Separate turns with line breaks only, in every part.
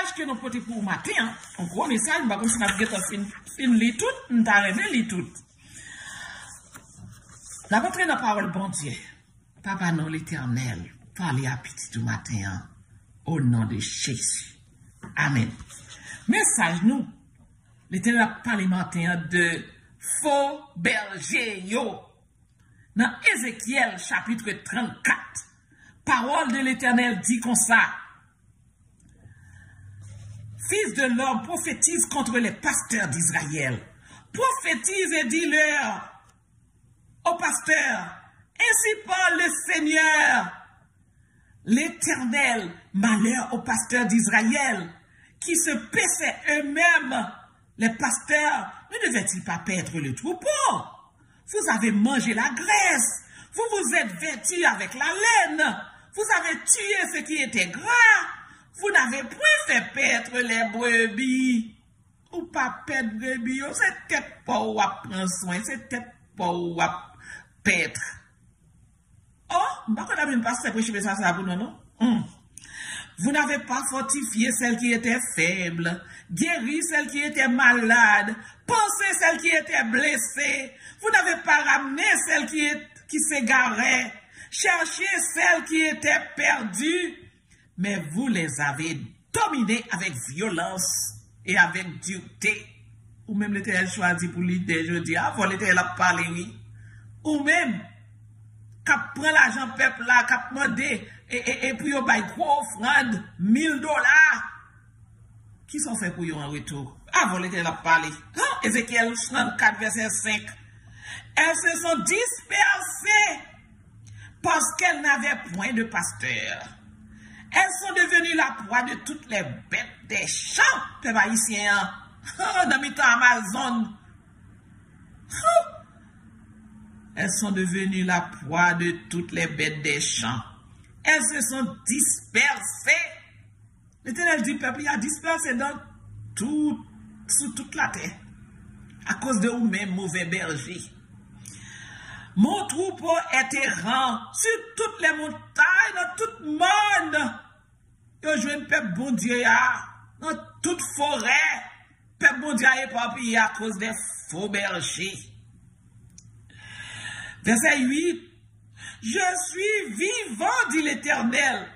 message que nous portons pour matin, hein, un gros message, comme si nous avons fin lit tout, nous avons lit tout. La rentrée dans la parole bon Dieu, Papa non l'Éternel, parlez à petit tout matin, hein, au nom de Jésus. Amen. Message nous, l'Éternel a parlé matin de faux berger yo. Dans Ézéchiel chapitre 34, parole de l'Éternel dit comme ça. Fils de l'homme, prophétise contre les pasteurs d'Israël. Prophétise et dis-leur aux pasteurs, ainsi parle le Seigneur, l'Éternel, malheur aux pasteurs d'Israël, qui se paissaient eux-mêmes. Les pasteurs ne devaient-ils pas paître le troupeau? Vous avez mangé la graisse, vous vous êtes vêtus avec la laine, vous avez tué ce qui était gras, vous n'avez point fait paître les brebis. Ou pas paître brebis, c'était pas où à prendre soin, c'était pas où à paître. Oh, bah qu'on a même pas prêché ça pour nous, non? Vous n'avez pas fortifié celle qui était faible, guéri celle qui était malade, pensé celle qui était blessée. Vous n'avez pas ramené celle qui s'égarait, cherché celle qui était perdue, mais vous les avez dominées avec violence et avec dureté. Ou même l'Éternel choisi pour l'idée, je dis, avant l'Éternel a parlé, oui. Ou même, qu'à prendre l'argent peuple là, qu'à demander, et puis on bail gros offrande, $1000. Qui sont faits pour eux en retour? Avant l'Éternel a parlé. Ézéchiel 34, verset 5. Elles se sont dispersées parce qu'elles n'avaient point de pasteur. Elles sont devenues la proie de toutes les bêtes des champs, peuple haïtien, dans le temps Amazon. Elles sont devenues la proie de toutes les bêtes des champs. Elles se sont dispersées. L'Éternel dit, peuple, il a dispersé sur toute la terre. À cause de vous-même, mauvais berger. Mon troupeau est errant sur toutes les montagnes, dans tout le monde. Je joue un peuple bon Dieu, dans toute forêt. Peuple bon Dieu est éparpillé à cause des faux bergers. Verset 8. Je suis vivant, dit l'Éternel,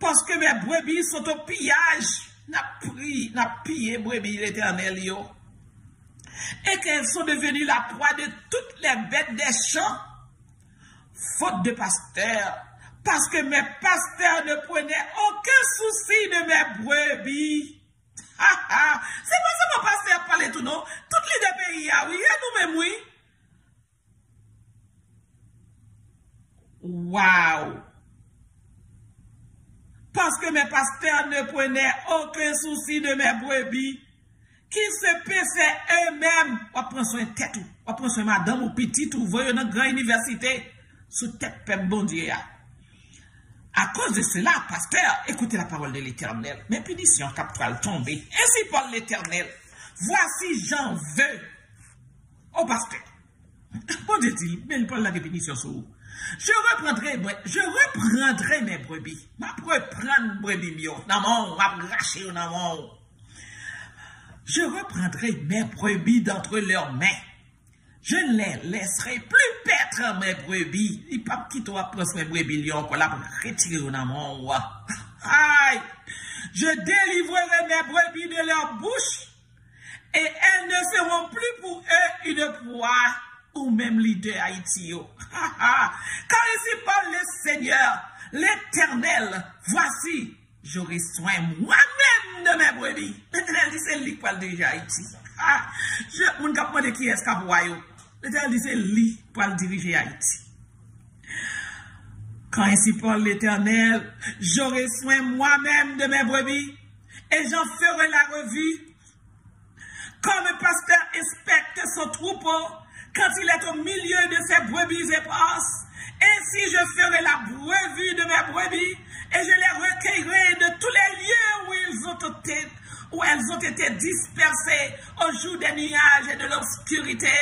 parce que mes brebis sont au pillage. N'a pillé brebis l'Éternel, yo. Et qu'elles sont devenues la proie de toutes les bêtes des champs, faute de pasteurs, parce que mes pasteurs ne prenaient aucun souci de mes brebis. C'est pas ça mon pasteur parler tout, non? Toutes les deux pays, oui, et nous-mêmes, oui. Wow! Parce que mes pasteurs ne prenaient aucun souci de mes brebis, qui se paissaient eux-mêmes. On prend soin de tête, on prend soin de madame ou petite, ou voyez dans une grande université, sous tête peuple bon Dieu. À cause de cela, pasteur, écoutez la parole de l'Éternel. Mes punitions capitales tomber. Ainsi parle l'Éternel. Voici j'en veux au pasteur. Bon Dieu dit, mais il parle la punition sur vous. Je reprendrai mes brebis. Je reprendre brebis mio. Non, je vais non. Je reprendrai mes brebis d'entre leurs mains. Je ne les laisserai plus paître mes brebis. Il pas qui toi prendre mes brebis lion pour la retirer dans mon roi. Aïe! Je délivrerai mes brebis de leur bouche et elles ne seront plus pour eux une proie. Ou même leader Haïti. Car ici parle le Seigneur, l'Éternel, voici, j'aurai soin moi-même de mes brebis. L'Éternel dit, c'est lui qui parle de Haïti. Je ne sais pas qui est-ce qu'il y a. L'Éternel dit, c'est lui qui parle diriger Haïti. Quand ici parle l'Éternel, j'aurai soin moi-même de mes brebis et j'en ferai la revue. Comme un pasteur inspecte son troupeau, quand il est au milieu de ses brebis éparses, ainsi je ferai la revue de mes brebis et je les recueillerai de tous les lieux où elles ont été dispersées au jour des nuages et de l'obscurité.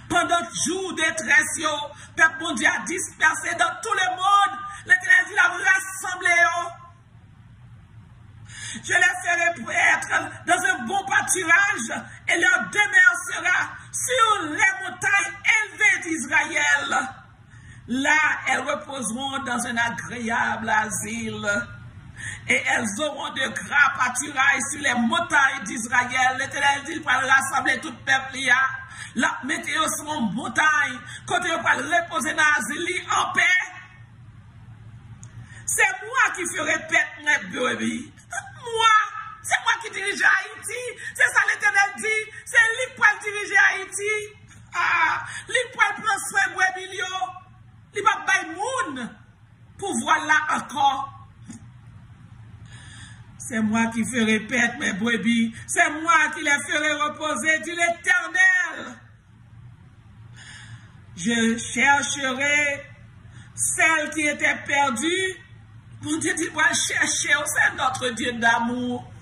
Pendant le jour des tressions, peuple bon Dieu a dispersé dans tout le monde. L'Éternel dit, il a rassemblé. Je les ferai être dans un bon pâturage et leur demeure sera sur les montagnes élevées d'Israël. Là, elles reposeront dans un agréable asile et elles auront de grands pâturages sur les montagnes d'Israël. L'Éternel dit pour rassembler tout le peuple. La météo sur une montagne, quand ils vont reposer dans l'asile en paix. C'est moi qui ferai paître mes brebis. Moi, c'est moi qui dirige Haïti. C'est ça l'Éternel dit. C'est lui qui va diriger Haïti. Ah, lui qui va prendre soin de brebis. Lui va bailler moun pour voir là encore. C'est moi qui ferai paître mes brebis. C'est moi qui les ferai reposer, dit l'Éternel. Je chercherai celles qui étaient perdues. Mon Dieu dit, moi chercher, c'est notre Dieu d'amour.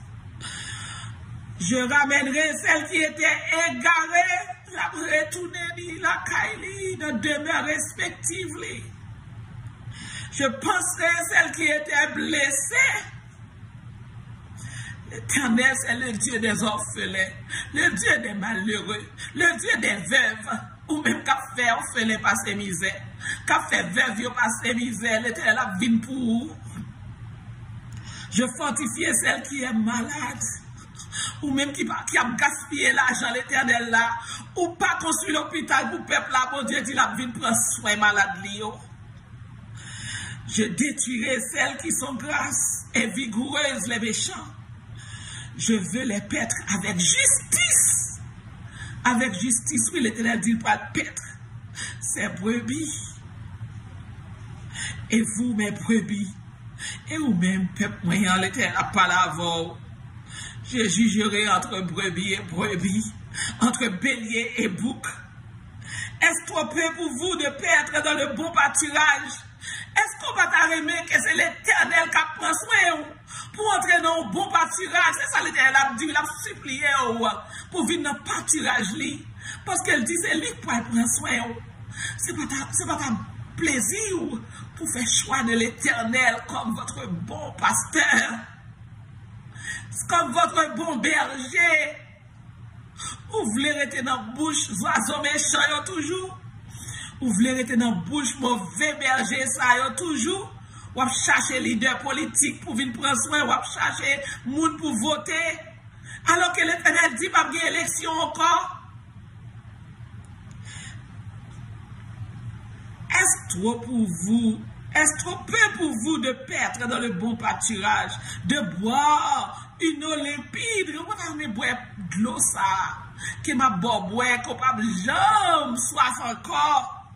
Je ramènerai celles qui étaient égarées, la retourner la caille, de demeure respective. Je penserai celles qui étaient blessées. L'Éternel, c'est le Dieu des orphelins, le Dieu des malheureux, le Dieu des veuves, ou même qu'a fait orphelin par ses misères, qu'a fait veuve par ses misères, l'Éternel a vint pour vous. Je fortifie celle qui est malade, ou même qui a gaspillé l'argent, l'Éternel là, ou pas construit l'hôpital pour le peuple là, bon Dieu dit la vie prend soin malade Lio. Je détruirai celles qui sont grasses et vigoureuses, les méchants. Je veux les paître avec justice. Avec justice, oui, l'Éternel dit pas de paître. C'est brebis. Et vous, mes brebis, et vous-même, peuple moyen, l'Éternel n'a pas la voix. Je jugerai entre brebis et brebis, entre bélier et bouc. Est-ce trop peu pour vous de paître dans le bon pâturage? Est-ce qu'on va t'arrimer que c'est l'Éternel qui prend soin pour entrer dans le bon pâturage? C'est ça l'Éternel a dit, il a supplié pour venir dans le pâturage. Parce qu'elle dit, c'est lui qui prend soin. Ce n'est pas ta plaisir pour faire choix de l'Éternel comme votre bon pasteur, comme votre bon berger. Vous voulez rester dans la bouche oiseaux méchants toujours? Vous voulez rester dans la bouche mauvais berger ça toujours? Ou chercher leader politique pour venir prendre soin, ou chercher monde pour voter, alors que l'Éternel dit pas qu'il y a élection encore? Est-ce trop pour vous? Est-ce trop peu pour vous de paître dans le bon pâturage, de boire une eau limpide? Vous avez boire de l'eau ça, qui m'a boire, capable jamais soif encore,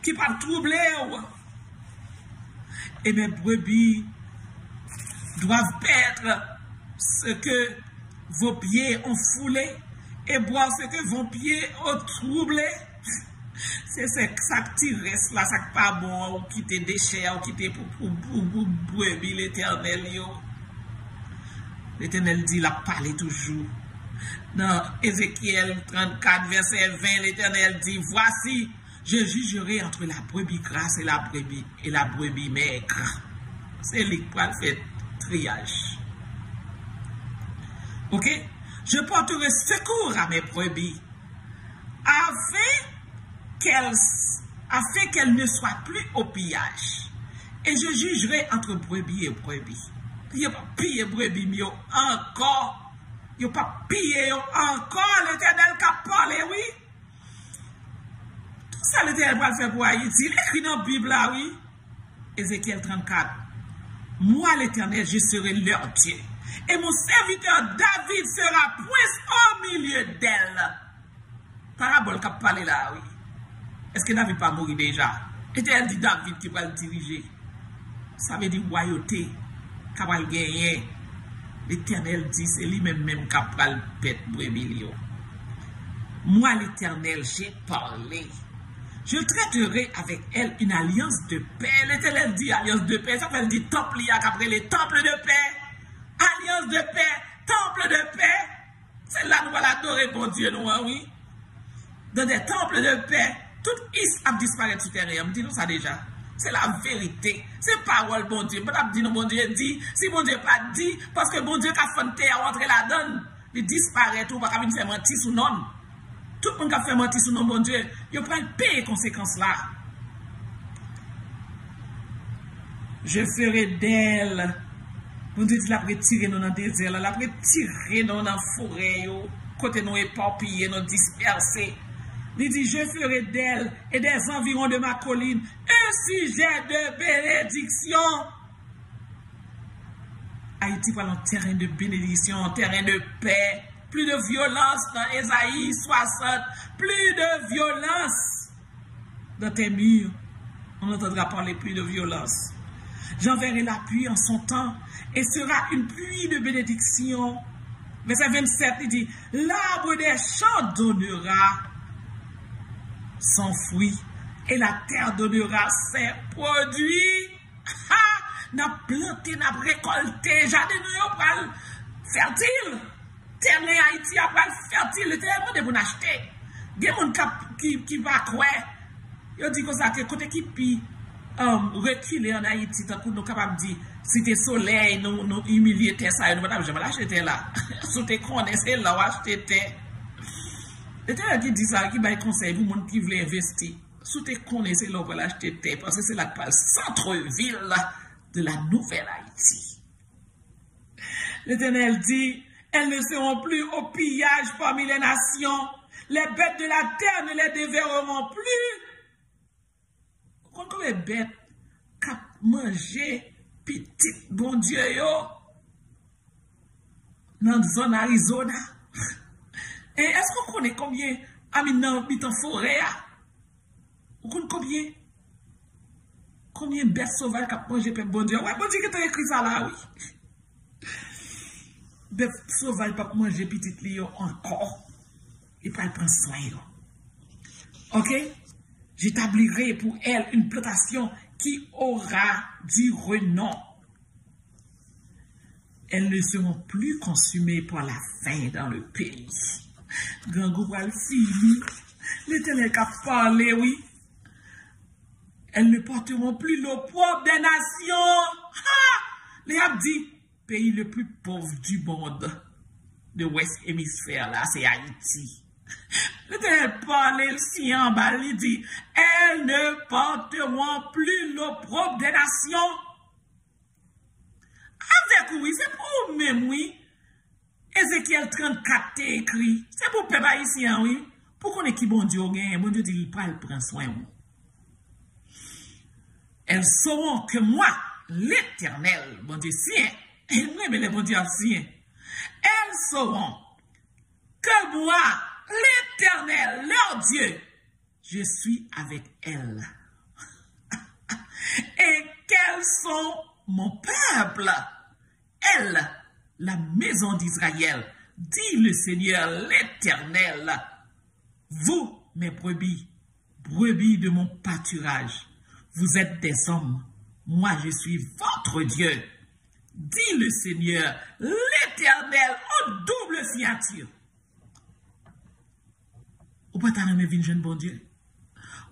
qui pas troubler. Et mes brebis doivent paître ce que vos pieds ont foulé et boire ce que vos pieds ont troublé. C'est ça qui reste là, ça qui pas bon, ou qui te déchire, ou qui te pour brebis l'Éternel. L'Éternel dit, il a parlé toujours. Dans Ézéchiel 34, verset 20, l'Éternel dit, voici, je jugerai entre la brebis grasse et la brebis maigre. C'est lui qui va faire triage. Ok? Je porterai secours à mes brebis afin qu'elles ne soient plus au pillage. Et je jugerai entre brebis et brebis. Il n'y a pas pillé brebis, mais encore. Il n'y a pas pillé encore. L'Éternel qui a parlé, oui. Tout ça, l'Éternel va le faire pour Haïti. Il écrit dans la Bible, là, oui. Ézéchiel 34. Moi, l'Éternel, je serai leur Dieu. Et mon serviteur David sera prince au milieu d'elle. Parabole qui a parlé là, oui. Est-ce que David pas mourir déjà? L'Éternel dit David qui va le diriger. Ça veut dire royauté, qui va le gagner. L'Éternel dit, c'est lui-même qui va le pète brebis. Moi, l'Éternel, j'ai parlé. Je traiterai avec elle une alliance de paix. L'Éternel dit alliance de paix. Ça veut dire temple, il y a qu'après les temples de paix. Alliance de paix, temple de paix. C'est là nous allons adorer bon Dieu, nous, oui. Dans des temples de paix, tout is a disparu sur terre. On dit nous ça déjà. C'est la vérité. C'est parole, bon Dieu. Pas dire non, bon Dieu dit. Si bon Dieu pas dit, parce que bon Dieu qui a fait à rentrer la donne, il disparaît tout, pas venir faire mentir sous non. Tout le monde qui a fait mentir sous non, bon Dieu, il va payer les conséquences là. Je ferai d'elle. Bon Dieu dit, la retirer nous dans le désert, la retirer nous dans la forêt, côté nous éparpillés, nous dispersés. Il dit, je ferai d'elle et des environs de ma colline un sujet de bénédiction. Haïti parle un terrain de bénédiction, un terrain de paix. Plus de violence dans Ésaïe 60. Plus de violence dans tes murs. On entendra parler plus de violence. J'enverrai la pluie en son temps et sera une pluie de bénédiction. Verset 27, il dit, l'arbre des champs donnera son fruit et la terre donnera ses produits. N'a planté, n'a récolté, jardin nous pral fertile. Terre en Haïti a pral fertile, le terre de pour acheter. Des gens qui va croire. Yo dit comme ça que côté qui pi reculer en Haïti tant que nous capable dire si t'es soleil nous humilier terre ça nous pas jamais l'acheter là. Si t'es connaissez là acheter terre. Et terre qui dit ça qui bail conseil pour monde qui veut investir. Si t'es connaissez là pour l'acheter terre parce que c'est la centre-ville de la nouvelle Haïti. L'Éternel dit, elles ne seront plus au pillage parmi les nations. Les bêtes de la terre ne les dévoreront plus. Quand les bêtes qui mangent petit bon Dieu yo dans la zone Arizona. Et est-ce qu'on connaît combien dans la forêt? Vous connaissez combien de bêtes sauvages qui mangent bon Dieu? Ouais, bon Dieu qui t'a écrit ça là, oui. Bêtes sauvages qui mangent petit lion encore. Et pas prendre soin. Ok? J'établirai pour elle une plantation qui aura du renom. Elles ne seront plus consumées par la faim dans le pays. Gangou va le fini. L'Éternel a parlé, oui. Elles ne porteront plus l'opprobre des nations. Les a dit, pays le plus pauvre du monde, de l'Ouest hémisphère, là, c'est Haïti. L'Éternel parlait si en bas, il dit, elles ne porteront plus l'opprobre des nations. Avec oui, c'est pour même, oui. Ézéchiel 34 est écrit. C'est pour peuple haïtien, oui. Pour qu'on ait qui bon Dieu gagne, bon Dieu dit, il prend soin. Elles sauront que moi, l'Éternel, bon Dieu sien, et moi, mais le bon Dieu sien, elles sauront que moi, l'Éternel, leur Dieu, je suis avec elles. Et qu'elles sont mon peuple. Elles, la maison d'Israël, dit le Seigneur l'Éternel. Vous, mes brebis, brebis de mon pâturage, vous êtes des hommes. Moi, je suis votre Dieu. Dit le Seigneur l'Éternel en double signature. Ou pas t'en aimer jeune bon Dieu?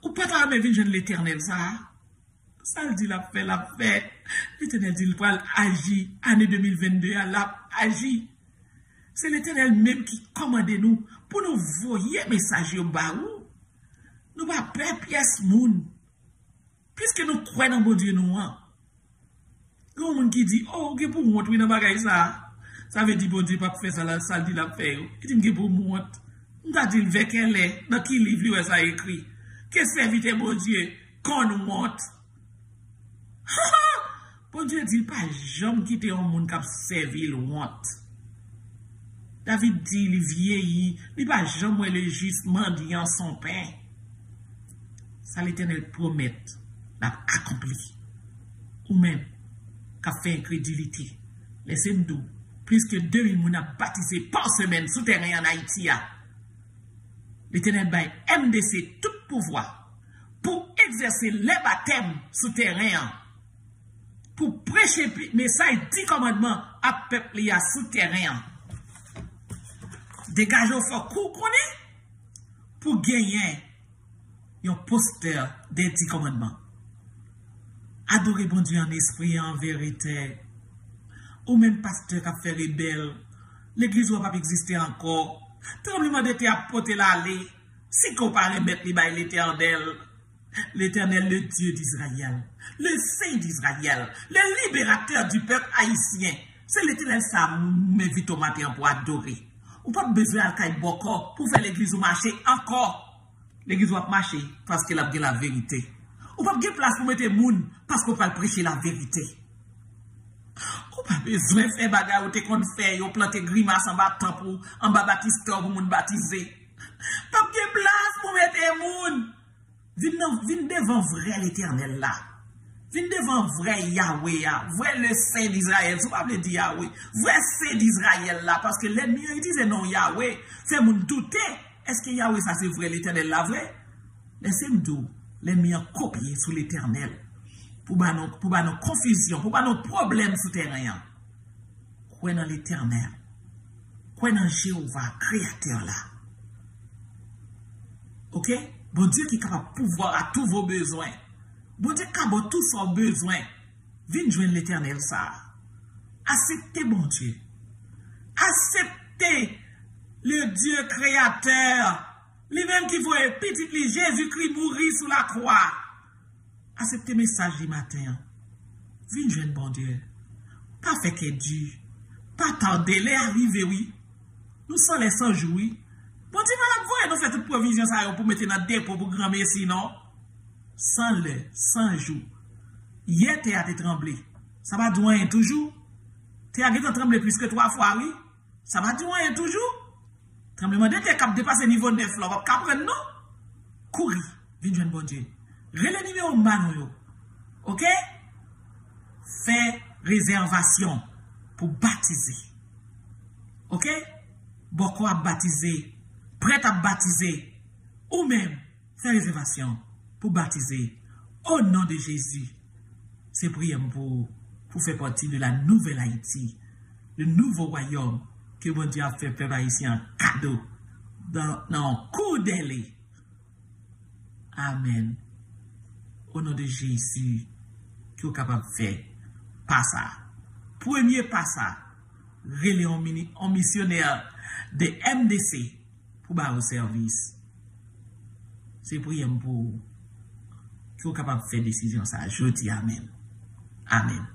Ou pas t'en aimer jeune l'Éternel, ça? Ça le dit la fait. L'Éternel dit il va agir. Année 2022, elle a agi. C'est l'Éternel même qui commande nous pour nous voyer message au baou. Nous pas peur pièce moun. Puisque nous croyons dans bon Dieu nous. Il y a un monde qui dit, oh, il pour montrer dans bagay ça. Ça veut dire bon Dieu pas faire ça là, ça le dit la fait. Il dit pour montrer. On t'a dit avec elle est dans qui livre ça écrit. Que serviteur bon Dieu qu'on nous montre. Bon Dieu dit pas jamais quitter un monde qui a servi le honte. David dit il vieillit, il pas jamais le juste mendiant son pain. Ça l'Éternel promet l'a accompli. Ou même qu'a fait incrédulité. Laissez-nous plus que 2000 moun a baptisé par semaine souterrain en Haïti. L'Éternel bail MDC tout pouvoir pour exercer les baptêmes souterrains, pour prêcher le message 10 commandements à peuple à souterrain. Dégageons fort coup pour gagner un poster des 10 commandements. Adorez bon Dieu en esprit et en vérité. Ou même pasteur qui a fait rebelle. L'église ne va pas exister encore. Tremblement de terre a porté l'allée. Si qu'on parle mettre l'éternel. L'éternel, le Dieu d'Israël. Le Saint d'Israël. Le libérateur du peuple haïtien. C'est l'éternel ça m'invite au matin pour adorer. Ou pas besoin de faire beaucoup pour faire l'église ou marcher encore. L'église va marcher parce qu'elle a dit la vérité. Ou pas de place pour mettre les gens parce qu'on va prêcher la vérité. Ou pas besoin de faire bagarre ou te qu'on fait, ou planter grimace en bas temple, en bas baptisteur pour moun baptiser. Pas de place pour mettre les gens. Vin devant vrai l'éternel là. Vin devant vrai Yahweh, vrai le Saint d'Israël. Si vous ne dire Yahweh, vrai Saint d'Israël là. Parce que l'ennemi utilise non Yahweh. Fait moun douter. Est-ce que Yahweh ça c'est vrai l'éternel là vrai? Laissez-moi dire, l'ennemi a copié sur l'éternel. Pour pas nos confusion, pour pas nos problèmes souterrains. Quoi dans l'éternel? Quoi dans Jéhovah, créateur là? Ok? Bon Dieu qui est capable de pouvoir à tous vos besoins. Bon Dieu qui a tous vos besoins. Viens joindre l'éternel ça. Acceptez bon Dieu. Acceptez le Dieu créateur. Lui-même qui voit petit Jésus-Christ mourir sous la croix. Acceptez le message du matin. Viens joindre bon Dieu. Pas fait que Dieu. Pas tarder les arriver, oui. Nous sommes les 100 jours, oui. Bon Dieu, madame, voyez, nous faisons toute provision ça pour mettre dans dépôt pour grand messie, non? 100 jours. Hier, tu as tremblé. Ça va douer toujours. Tu as tremblé plus que 3 fois, oui? Ça va douer toujours. Tremblement de terre qui dépasse le niveau 9, là, vous comprenez, non? Courir, viens joindre bon Dieu. Relais numéro mano, ok? Fais réservation pour baptiser. Ok? Beaucoup à baptiser. Prêt à baptiser, ou même faire réservation pour baptiser au nom de Jésus. C'est prier pour faire partie de la nouvelle Haïti, le nouveau royaume que bon Dieu a fait peuple haïtien cadeau dans cours délai. Amen. Au nom de Jésus, qui est capable de faire pas ça. Premier pas ça, relais en missionnaire de MDC. Pour bas au service. C'est prier pour qui est capable de faire décision ça. Je dis amen. Amen.